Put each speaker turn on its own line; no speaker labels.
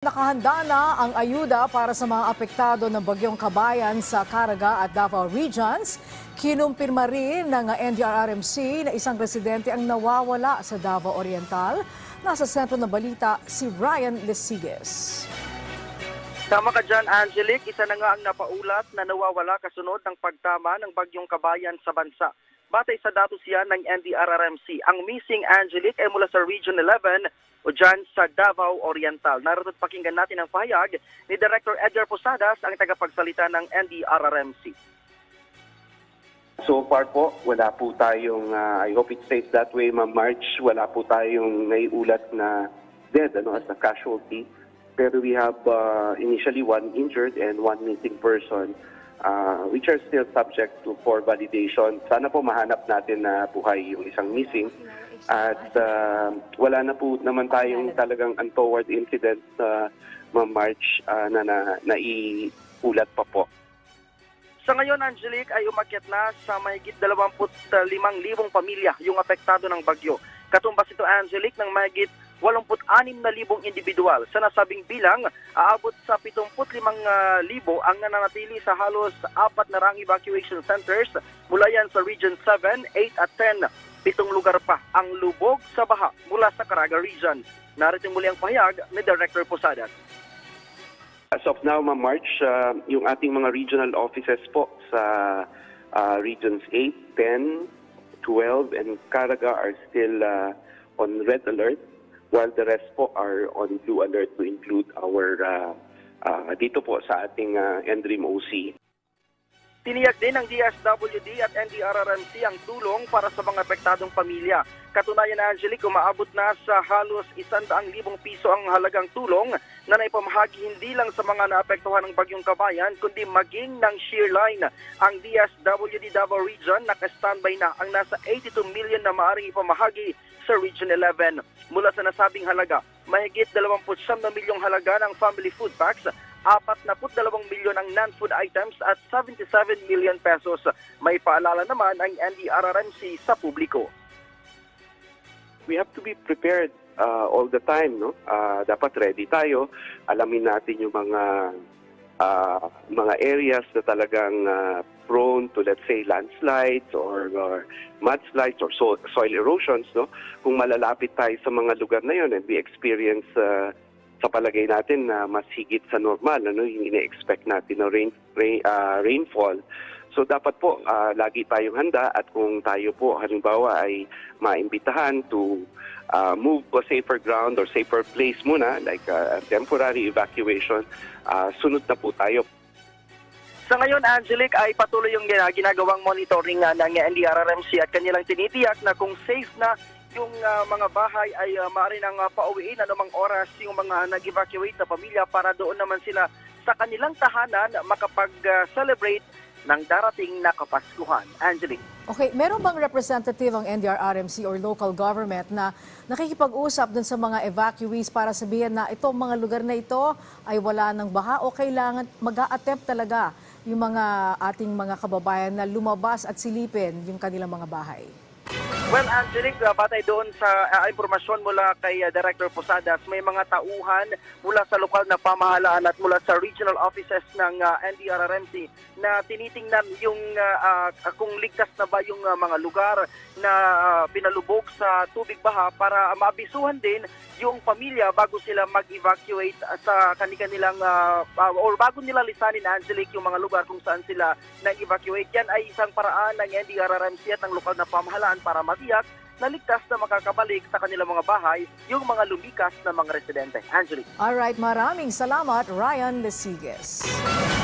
Nakahanda na ang ayuda para sa mga apektado ng bagyong Kabayan sa Caraga at Davao Regions. Kinumpirma rin ng NDRRMC na isang residente ang nawawala sa Davao Oriental. Nasa sentro ng balita si Ryan Lesigues.
Tama ka dyan, Angelique. Isa na nga ang napaulat na nawawala kasunod ng pagtama ng bagyong Kabayan sa bansa. Batay sa datos yan ng NDRRMC, ang missing, Angelique, ay mula sa Region 11 o dyan sa Davao Oriental. Narito't pakinggan natin ang pahayag ni Director Edgar Posadas, ang tagapagsalita ng NDRRMC.
So far po, wala po tayong, I hope it stays that way, Ma'am March, wala po tayong naiulat na dead as a casualty. Pero we have initially one injured and one missing person, which are still subject to for validation. Sana po mahanap natin na buhay yung isang missing. At wala na po naman tayong talagang untoward incident Ma'am March na naiulat pa po.
Sa ngayon, Angelique, ay umakyat na sa mahigit 25,000 pamilya yung apektado ng bagyo. Katumbas ito, Angelique, ng mahigit 86,000 individual. Sa nasabing bilang, aabot sa 75,000 ang nananatili sa halos 4 na rang evacuation centers mula yan sa Region 7, 8 at 10. 7 lugar pa ang lubog sa baha mula sa Caraga Region. Narito muli ang pahayag ni Director Posadas.
As of now, Ma'am March, yung ating mga regional offices po sa Regions 8, 10, 12, and Caraga are still on red alert, while the rest po are on blue alert to include our dito po sa ating NDRIM OC.
Tiniyak din ng DSWD at NDRRMC ang tulong para sa mga apektadong pamilya. Katunayan, Angelique, umaabot na sa halos 100,000 piso ang halagang tulong na naipamahagi hindi lang sa mga naapektuhan ng bagyong Kabayan, kundi maging ng shear line. Ang DSWD Davao Region naka-standby na ang nasa 82 million na maaaring ipamahagi sa Region 11. Mula sa nasabing halaga, mahigit 29 milyong halaga ng family food packs, 42 milyon ang non-food items at 77 million pesos. May paalala naman ang NDRRMC sa publiko.
We have to be prepared all the time, no? Dapat ready tayo. Alamin natin yung mga areas na talagang prone to, let's say, landslides or mudslides or soil erosions, no? Kung malalapit tayo sa mga lugar na yun and we experience sa palagay natin na mas higit sa normal, yung ine-expect natin na rainfall. So dapat po lagi tayong handa, at kung tayo po halimbawa ay maimbitahan to move to a safer ground or safer place muna, like temporary evacuation, sunod na po tayo.
Sa ngayon, Angelique, ay patuloy yung ginagawang monitoring ng NDRRMC at kanilang tinitiyak na kung safe na yung mga bahay ay maaari nang pauwiin anumang oras yung mga nag-evacuate na pamilya para doon naman sila sa kanilang tahanan makapag-celebrate ng darating na Kapaskuhan. Angelique.
Okay, meron bang representative ang NDRRMC or local government na nakikipag-usap dun sa mga evacuees para sabihin na itong mga lugar na ito ay wala ng baha o kailangan mag-a-attempt talaga yung mga ating mga kababayan na lumabas at silipin yung kanilang mga bahay?
Well, Angelique, batay doon sa impormasyon mula kay Director Posadas, may mga tauhan mula sa lokal na pamahalaan at mula sa regional offices ng NDRRMC na tinitingnan yung kung ligtas na ba yung mga lugar na pinalubog sa tubig baha para maabisuhan din yung pamilya bago sila mag-evacuate sa kanilang or bago nila lisanin, Angelique, yung mga lugar kung saan sila nag-evacuate. Yan ay isang paraan ng NDRRMC at ng lokal na pamahalaan para matiyak na ligtas na makakabalik sa kanilang mga bahay yung mga lumikas na mga residente. Angelique.
Alright, maraming salamat, Ryan Lesigues.